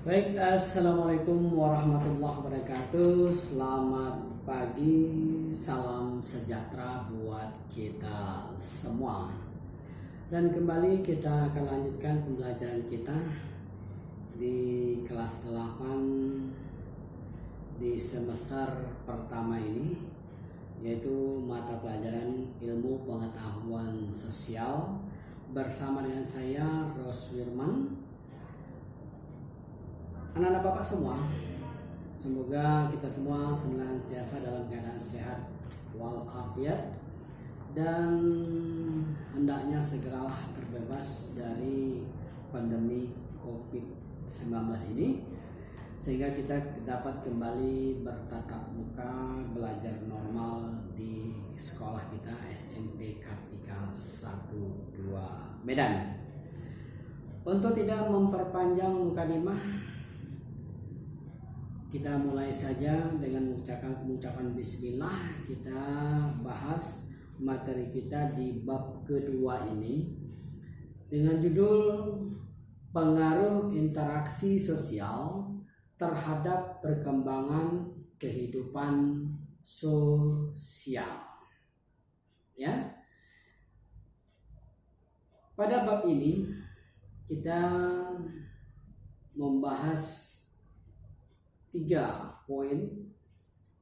Baik, assalamualaikum warahmatullahi wabarakatuh. Selamat pagi, salam sejahtera buat kita semua. Dan kembali kita akan lanjutkan pembelajaran kita di kelas 8 di semester pertama ini, yaitu mata pelajaran ilmu pengetahuan sosial bersama dengan saya Ros Wirman. Anak-anak Bapak semua, semoga kita semua senantiasa dalam keadaan sehat walafiat dan hendaknya segeralah terbebas dari pandemi COVID-19 ini, sehingga kita dapat kembali bertatap muka belajar normal di sekolah kita SMP Kartika 1 2 Medan. Untuk tidak memperpanjang mukadimah, kita mulai saja dengan mengucapkan bismillah. Kita bahas materi kita di bab kedua ini dengan judul pengaruh interaksi sosial terhadap perkembangan kehidupan sosial. Ya. Pada bab ini kita membahas 3 poin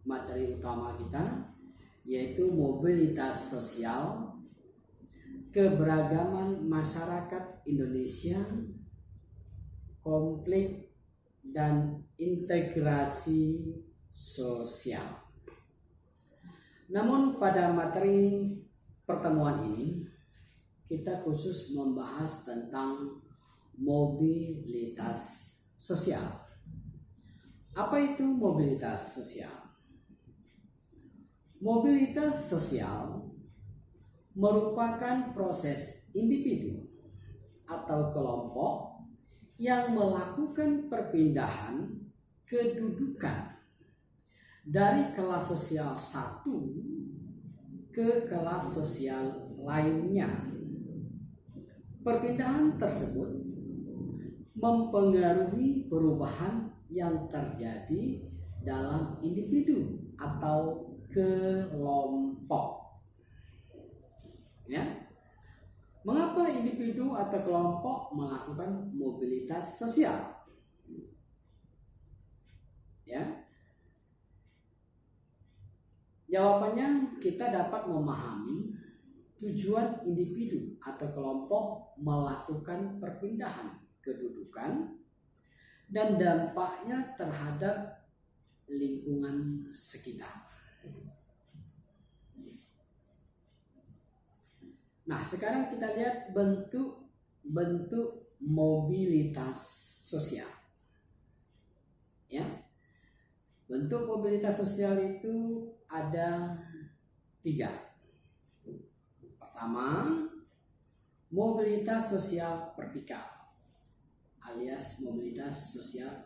materi utama kita, yaitu mobilitas sosial, keberagaman masyarakat Indonesia, konflik dan integrasi sosial. Namun pada materi pertemuan ini kita khusus membahas tentang mobilitas sosial. Apa itu mobilitas sosial? Mobilitas sosial merupakan proses individu atau kelompok yang melakukan perpindahan kedudukan dari kelas sosial satu ke kelas sosial lainnya. Perpindahan tersebut mempengaruhi perubahan yang terjadi dalam individu atau kelompok. Ya. Mengapa individu atau kelompok melakukan mobilitas sosial? Ya. Jawabannya, kita dapat memahami tujuan individu atau kelompok melakukan perpindahan kedudukan dan dampaknya terhadap lingkungan sekitar. Nah, sekarang kita lihat bentuk mobilitas sosial. Ya. Bentuk mobilitas sosial itu ada 3. Pertama, mobilitas sosial vertikal, alias mobilitas sosial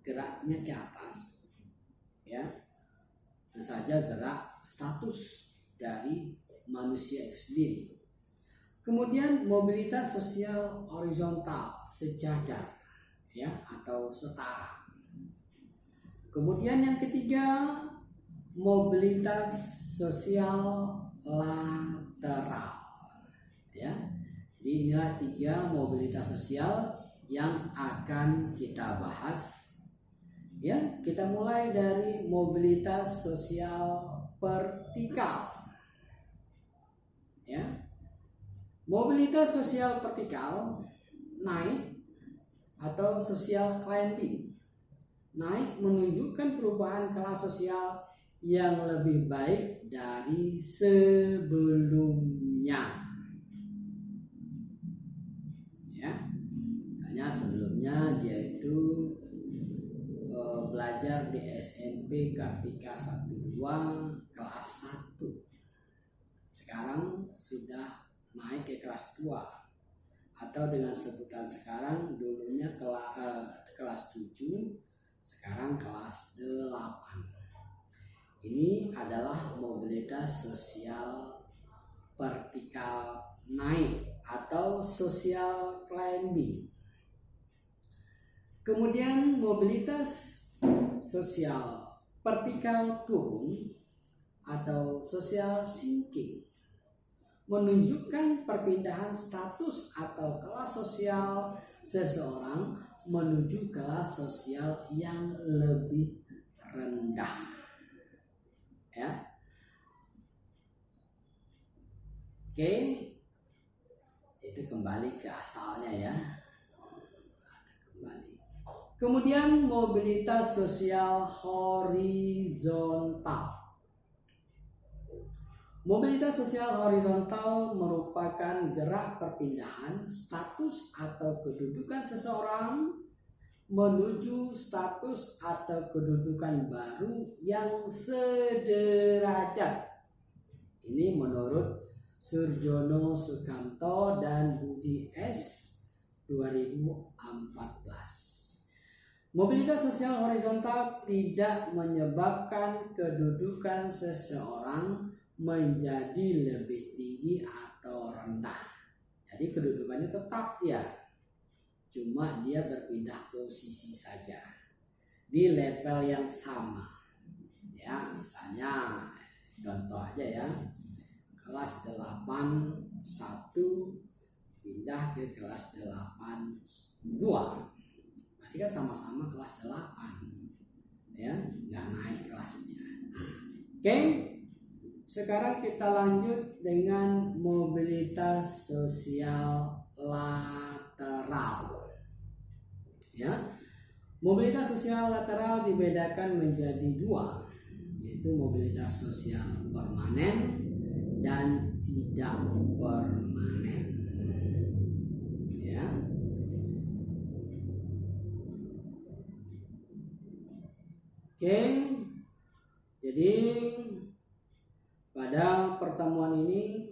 geraknya ke atas, ya, tentu saja gerak status dari manusia itu sendiri. Kemudian mobilitas sosial horizontal, sejajar, ya, atau setara. Kemudian yang ketiga, mobilitas sosial lateral, ya. Jadi inilah 3 mobilitas sosial yang akan kita bahas. Ya, kita mulai dari mobilitas sosial vertikal. Ya. Mobilitas sosial vertikal naik atau social climbing. Naik menunjukkan perubahan kelas sosial yang lebih baik dari sebelumnya. Sebelumnya dia itu belajar di SMP Kartika 1 2 kelas 1. Sekarang sudah naik ke kelas 2, atau dengan sebutan sekarang, dulunya kelas 7, sekarang kelas 8. Ini adalah mobilitas sosial vertikal naik atau social climbing. Kemudian mobilitas sosial vertikal turun atau social sinking menunjukkan perpindahan status atau kelas sosial seseorang menuju kelas sosial yang lebih rendah. Ya. Oke. Itu kembali ke asalnya ya. Kembali. Kemudian mobilitas sosial horizontal. Mobilitas sosial horizontal merupakan gerak perpindahan status atau kedudukan seseorang menuju status atau kedudukan baru yang sederajat. Ini menurut Surjono Sukamto dan Budi S. 2014. Mobilitas sosial horizontal tidak menyebabkan kedudukan seseorang menjadi lebih tinggi atau rendah. Jadi kedudukannya tetap ya, cuma dia berpindah posisi saja di level yang sama. Ya, misalnya contoh aja ya, kelas 8 1 pindah ke kelas 8 2. Berarti kan sama-sama kelas 8 ya, nggak naik kelasnya. Oke, sekarang kita lanjut dengan mobilitas sosial lateral. Ya, mobilitas sosial lateral dibedakan menjadi dua, yaitu mobilitas sosial permanen dan tidak permanen. Ya. Oke, jadi pada pertemuan ini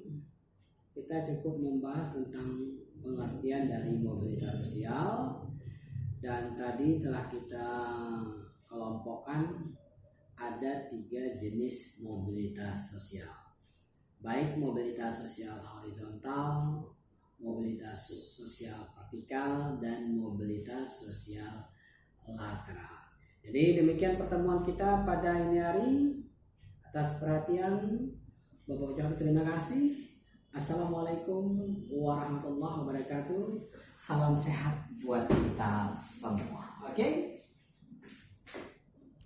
kita cukup membahas tentang pengertian dari mobilitas sosial, dan tadi telah kita kelompokkan ada 3 jenis mobilitas sosial, baik mobilitas sosial horizontal, mobilitas sosial vertikal, dan mobilitas sosial lateral. Jadi demikian pertemuan kita pada ini hari. Atas perhatian Bapak ucapkan terima kasih. Assalamualaikum warahmatullahi wabarakatuh. Salam sehat buat kita semua. Oke?